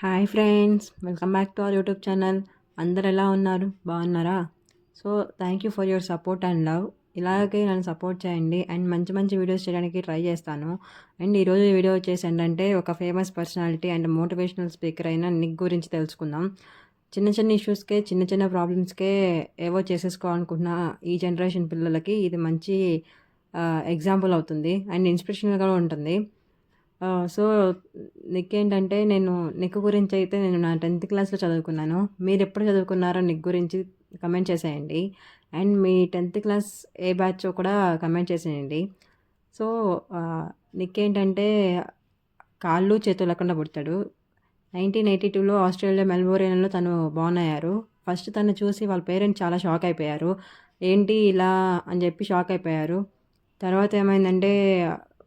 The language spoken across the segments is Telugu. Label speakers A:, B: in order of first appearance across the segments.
A: Hi friends, welcome back to our YouTube channel. అందరు ఎలా ఉన్నారు? బాగున్నారా? So thank you for your support and love. ఇలాగే నన్ను సపోర్ట్ చేయండి అండ్ మంచి మంచి వీడియోస్ చేయడానికి ట్రై చేస్తాను. అండ్ ఈరోజు వీడియో వచ్చేసి ఏంటంటే ఒక famous personality and motivational speaker అయిన నిక్ గురించి తెలుసుకుందాం. చిన్న చిన్న ఇష్యూస్కే, చిన్న చిన్న ప్రాబ్లమ్స్కే ఏవో చేసేసుకోవాలనుకుంటున్న ఈ జనరేషన్ పిల్లలకి ఇది మంచి ఎగ్జాంపుల్ అవుతుంది అండ్ ఇన్స్పిరేషన్గా కూడా ఉంటుంది. సో నిక్ ఏంటంటే నిక్ గురించి అయితే నేను నా 10th క్లాస్లో చదువుకున్నాను. మీరు ఎప్పుడు చదువుకున్నారో నిక్ గురించి కమెంట్ చేసేయండి. అండ్ మీ 10th క్లాస్ ఏ బ్యాచో కూడా కమెంట్ చేసేయండి. సో నిక్ ఏంటంటే కాళ్ళు చేతులు లేకుండా పుడతాడు. 1982లో ఆస్ట్రేలియా మెల్బోర్న్లో తను బోర్న్ అయ్యారు. ఫస్ట్ తను చూసి వాళ్ళ పేరెంట్స్ చాలా షాక్ అయిపోయారు. ఏంటి ఇలా అని చెప్పి షాక్ అయిపోయారు. తర్వాత ఏమైందంటే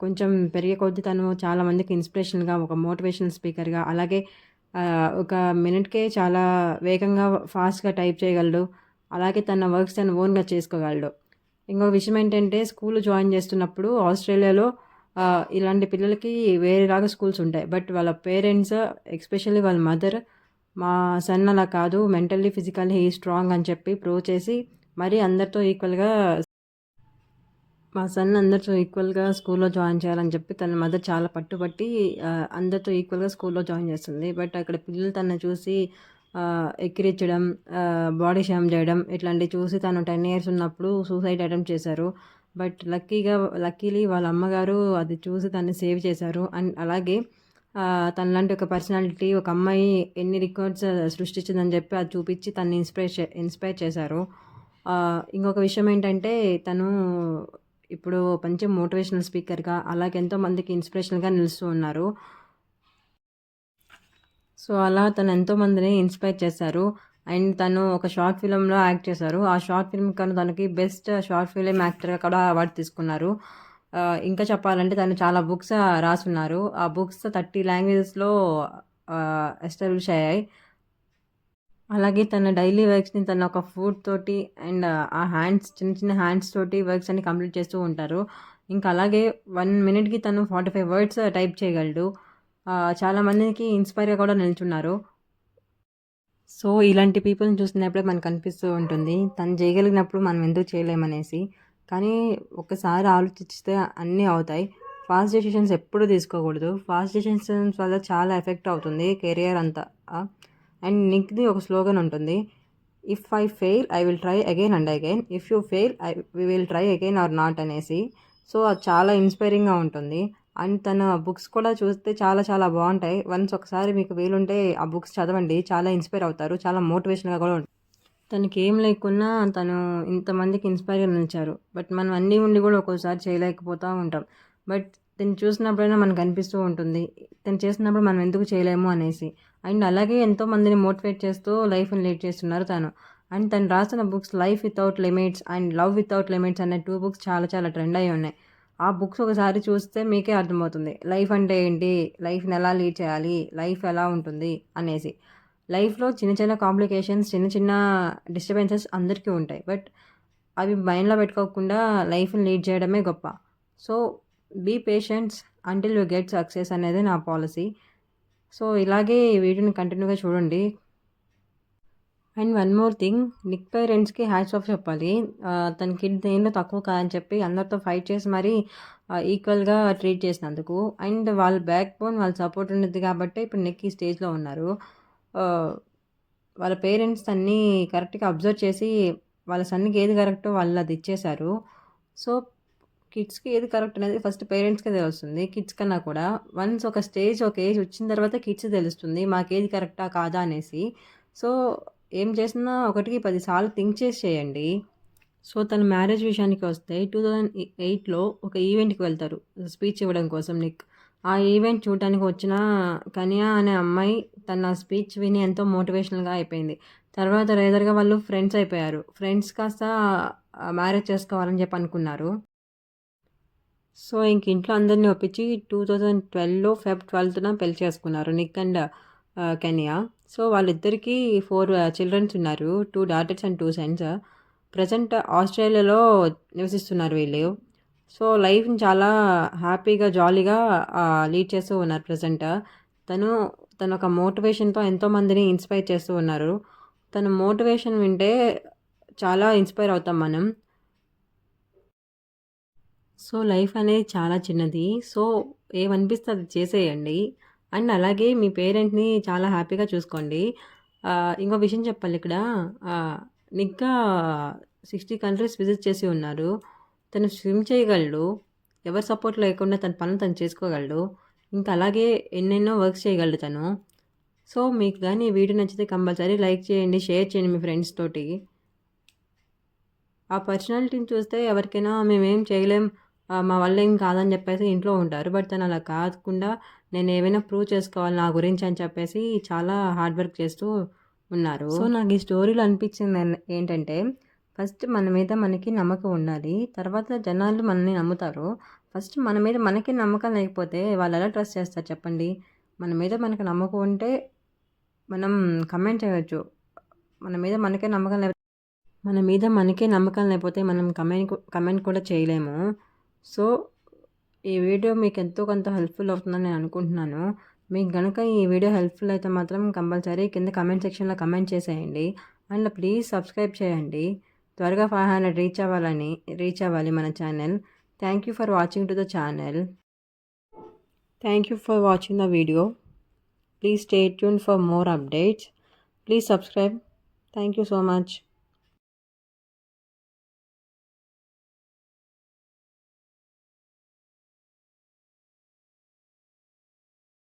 A: కొంచెం పెరిగే కొద్దీ తను చాలా మందికి ఇన్స్పిరేషన్గా, ఒక మోటివేషనల్ స్పీకర్గా, అలాగే ఒక మినిట్కే చాలా వేగంగా ఫాస్ట్గా టైప్ చేయగలడు. అలాగే తన వర్క్స్ తను ఓన్గా చేసుకోగలడు. ఇంకొక విషయం ఏంటంటే స్కూల్ జాయిన్ చేస్తున్నప్పుడు ఆస్ట్రేలియాలో ఇలాంటి పిల్లలకి వేరేలాగా స్కూల్స్ ఉంటాయి. బట్ వాళ్ళ పేరెంట్స్, ఎస్పెషల్లీ వాళ్ళ మదర్, మా సన్ అలా కాదు, మెంటల్లీ ఫిజికల్లీ హీ స్ట్రాంగ్ అని చెప్పి ప్రూవ్ చేసి మరీ అందరితో ఈక్వల్గా మా సన్ అందరితో ఈక్వల్గా స్కూల్లో జాయిన్ చేయాలని చెప్పి తన మదర్ చాలా పట్టుబట్టి అందరితో ఈక్వల్గా స్కూల్లో జాయిన్ చేస్తుంది. బట్ అక్కడ పిల్లలు తనని చూసి ఎక్కిరించడం, బాడీ షేమ్ చేయడం ఇట్లాంటివి చూసి తను 10 years ఉన్నప్పుడు సూసైడ్ అటెంప్ట్ చేశారు. బట్ లక్కీలీ వాళ్ళ అమ్మగారు అది చూసి తనని సేవ్ చేశారు. అండ్ అలాగే తనలాంటి ఒక పర్సనాలిటీ, ఒక అమ్మాయి ఎన్ని రికార్డ్స్ సృష్టించిందని చెప్పి అది చూపించి తనని ఇన్స్పైర్ చేశారు. ఇంకొక విషయం ఏంటంటే తను ఇప్పుడు మంచి మోటివేషనల్ స్పీకర్గా, అలాగే ఎంతోమందికి ఇన్స్పిరేషన్గా నిలుస్తూ ఉన్నారు. సో అలా తను ఎంతోమందిని ఇన్స్పైర్ చేశారు. అండ్ తను ఒక షార్ట్ ఫిలింలో యాక్ట్ చేశారు. ఆ షార్ట్ ఫిల్మ్ కను తనకి బెస్ట్ షార్ట్ ఫిలిం యాక్టర్గా కూడా అవార్డు తీసుకున్నారు. ఇంకా చెప్పాలంటే తను చాలా బుక్స్ రాసున్నారు. ఆ బుక్స్ 30 లాంగ్వేజెస్లో ఎస్టాబ్లిష్ అయ్యాయి. అలాగే తన డైలీ వర్క్స్‌ని తన ఒక ఫుడ్ తోటి అండ్ ఆ చిన్న చిన్న హ్యాండ్స్ తోటి వర్క్స్ అన్ని కంప్లీట్ చేస్తూ ఉంటారు. ఇంకా అలాగే 1 మినిట్‌కి తను 45 వర్డ్స్ టైప్ చేయగలడు. చాలా మందికి ఇన్స్పైర్‌గా కూడా నిల్చున్నారు. సో ఇలాంటి పీపుల్‌ని చూసినప్పుడే మనకు అనిపిస్తూ ఉంటుంది. తను చేయగలిగినప్పుడు మనం ఎందుకు చేయలేమనేసి. కానీ ఒక్కసారి ఆలోచిస్తే అన్నీ అవుతాయి. ఫాస్ట్ డెసిషన్స్ ఎప్పుడు తీసుకోకూడదు. ఫాస్ట్ డెసిషన్స్ వల్ల చాలా ఎఫెక్ట్ అవుతుంది కెరియర్ అంతా. అండ్ నిక్‌ది ఒక స్లోగన్ ఉంటుంది. If I fail I will try again and again. If you fail we will try again or not అనేసి. సో అది చాలా ఇన్స్పైరింగ్‌గా ఉంటుంది. అండ్ తన బుక్స్ కూడా చూస్తే చాలా చాలా బాగుంటాయి. వన్స్ ఒకసారి మీకు వీలుంటే ఆ బుక్స్ చదవండి. చాలా ఇన్స్పైర్ అవుతారు. చాలా మోటివేషన్‌గా కూడా ఉంటుంది. తనకి ఏం లేకున్నా తను ఇంతమందికి ఇన్స్పైర్‌గా నిలిచారు. బట్ మనం అన్నీ ఉండి కూడా ఒక్కోసారి చేయలేకపోతూ ఉంటాం. బట్ తను చూసినప్పుడైనా మనకు అనిపిస్తూ ఉంటుంది. తను చేసినప్పుడు మనం ఎందుకు చేయలేము అనేసి. అండ్ అలాగే ఎంతోమందిని మోటివేట్ చేస్తూ లైఫ్‌ని లీడ్ చేస్తున్నారు తను. అండ్ తను రాసిన books 'life without limits' and 'love without limits' అనే 2 బుక్స్ చాలా చాలా ట్రెండ్ అయ్యి ఉన్నాయి. ఆ బుక్స్ ఒకసారి చూస్తే మీకే అర్థమవుతుంది. లైఫ్ అంటే ఏంటి? లైఫ్‌ని ఎలా లీడ్ చేయాలి? లైఫ్ ఎలా ఉంటుంది అనేసి. లైఫ్‌లో చిన్న చిన్న కాంప్లికేషన్స్, చిన్న చిన్న డిస్టర్బెన్సెస్ అందరికీ ఉంటాయి. బట్ అవి మైండ్‌లో పెట్టుకోకుండా లైఫ్‌ని లీడ్ చేయడమే గొప్ప. So be patients until you get success అనేది నా పాలసీ. సో ఇలాగే ఈ వీడియోని కంటిన్యూగా చూడండి. And one more thing, Nick పేరెంట్స్‌కి హ్యాట్స్ ఆఫ్ చెప్పాలి. తన కిడ్ దేనిలో తక్కువ కాదని చెప్పి అందరితో ఫైట్ చేసి మరీ ఈక్వల్‌గా ట్రీట్ చేసినందుకు. అండ్ వాళ్ళ బ్యాక్ బోన్, వాళ్ళ సపోర్ట్ ఉండిద్ది కాబట్టే ఇప్పుడు నిక్ ఈ స్టేజ్‌లో ఉన్నారు. వాళ్ళ పేరెంట్స్ తనని కరెక్ట్‌గా అబ్జర్వ్ చేసి వాళ్ళ సన్‌కి ఏది కరెక్టో వాళ్ళు అది ఇచ్చేశారు. సో కిడ్స్‌కి ఏది కరెక్ట్ అనేది ఫస్ట్ పేరెంట్స్‌కే తెలుస్తుంది. కిడ్స్ కన్నా కూడా వన్స్ ఒక స్టేజ్, ఒక ఏజ్ వచ్చిన తర్వాత కిడ్స్‌కి తెలుస్తుంది మాకేది కరెక్టా కాదా అనేసి. సో ఏం చేసినా ఒకటికి 10 సార్లు థింక్ చేసి చేయండి. సో తన మ్యారేజ్ విషయానికి వస్తే 2008లో ఒక ఈవెంట్‌కి వెళ్తారు స్పీచ్ ఇవ్వడం కోసం నిక్. ఆ ఈవెంట్ చూడడానికి వచ్చిన కనియా అనే అమ్మాయి తన స్పీచ్ విని ఎంతో మోటివేషనల్‌గా అయిపోయింది. తర్వాత రేదర్‌గా వాళ్ళు ఫ్రెండ్స్ అయిపోయారు. ఫ్రెండ్స్ కాస్త మ్యారేజ్ చేసుకోవాలని చెప్పి అనుకున్నారు. సో ఇంక ఇంట్లో అందరిని ఒప్పించి 2012లో ఫెబ్ 12న పెళ్లి చేసుకున్నారు నిక్ అండ్ కెనియా. సో వాళ్ళిద్దరికీ 4 చిల్డ్రన్స్ ఉన్నారు. 2 daughters అండ్ 2 sons. ప్రజెంట్ ఆస్ట్రేలియాలో నివసిస్తున్నారు వీళ్ళు. సో లైఫ్‌ని చాలా హ్యాపీగా, జాలీగా లీడ్ చేస్తూ ఉన్నారు ప్రజెంట్. తను తను ఒక మోటివేషన్‌తో ఎంతోమందిని ఇన్‌స్పైర్ చేస్తూ ఉన్నారు. తన మోటివేషన్ వింటే చాలా ఇన్‌స్పైర్ అవుతాం మనం. సో, లైఫ్ అనేది చాలా చిన్నది. సో, ఏమనిపిస్తే అది చేసేయండి. అండ్ అలాగే మీ పేరెంట్‌ని చాలా హ్యాపీగా చూసుకోండి. ఇంకో విషయం చెప్పాలిక్కడ. ఆహ్, నిగ్గా 60 కంట్రీస్ విజిట్ చేసి ఉన్నారు. తను స్విమ్ చేయగలడు. ఎవరి సపోర్ట్ లేకుండా తన పనులు తను చేసుకోగలడు. ఇంకా అలాగే ఎన్నెన్నో వర్క్స్ చేయగలడు తను. సో, మీకు గాని ఈ వీడియో నచ్చితే కంపల్సరీ లైక్ చేయండి, షేర్ చేయండి మీ ఫ్రెండ్స్ తోటి. ఆ పర్సనాలిటీని చూస్తే ఎవరికైనా మేమేం చేయలేం, మా వల్ల ఏం కాదని చెప్పేసి ఇంట్లో ఉంటారు. బట్ తను అలా కాకుండా నేనేమైనా ప్రూవ్ చేసుకోవాలి నా గురించి అని చెప్పేసి చాలా హార్డ్ వర్క్ చేస్తూ ఉన్నారు. సో, నాకు ఈ స్టోరీలో అనిపించింది ఏంటంటే, ఫస్ట్ మన మీద మనకి నమ్మకం ఉండాలి. తర్వాత జనాలు మనల్ని నమ్ముతారు. ఫస్ట్ మన మీద మనకే నమ్మకం లేకపోతే వాళ్ళెలా ట్రస్ట్ చేస్తారు చెప్పండి? మన మీద మనకు నమ్మకం ఉంటే మనం కమెంట్ చేయొచ్చు. మన మీద మనకే నమ్మకం లేకపోతే మన మీద మనకే నమ్మకం లేకపోతే మనం కమెంట్ కూడా చేయలేము. సో, ఈ వీడియో మీకు ఎంతో కొంత హెల్ప్‌ఫుల్ అవుతుందని నేను అనుకుంటున్నాను. మీకు గనుక ఈ వీడియో హెల్ప్‌ఫుల్ అయితే మాత్రం కంపల్సరీ కింద కమెంట్ సెక్షన్‌లో కమెంట్ చేసేయండి. అండ్ ప్లీజ్ సబ్స్క్రైబ్ చేయండి. త్వరగా 500 రీచ్ అవ్వాలి మన channel. Thank you for watching to the channel. Thank you for watching the video. Please stay tuned for more updates. Please subscribe. Thank you so much.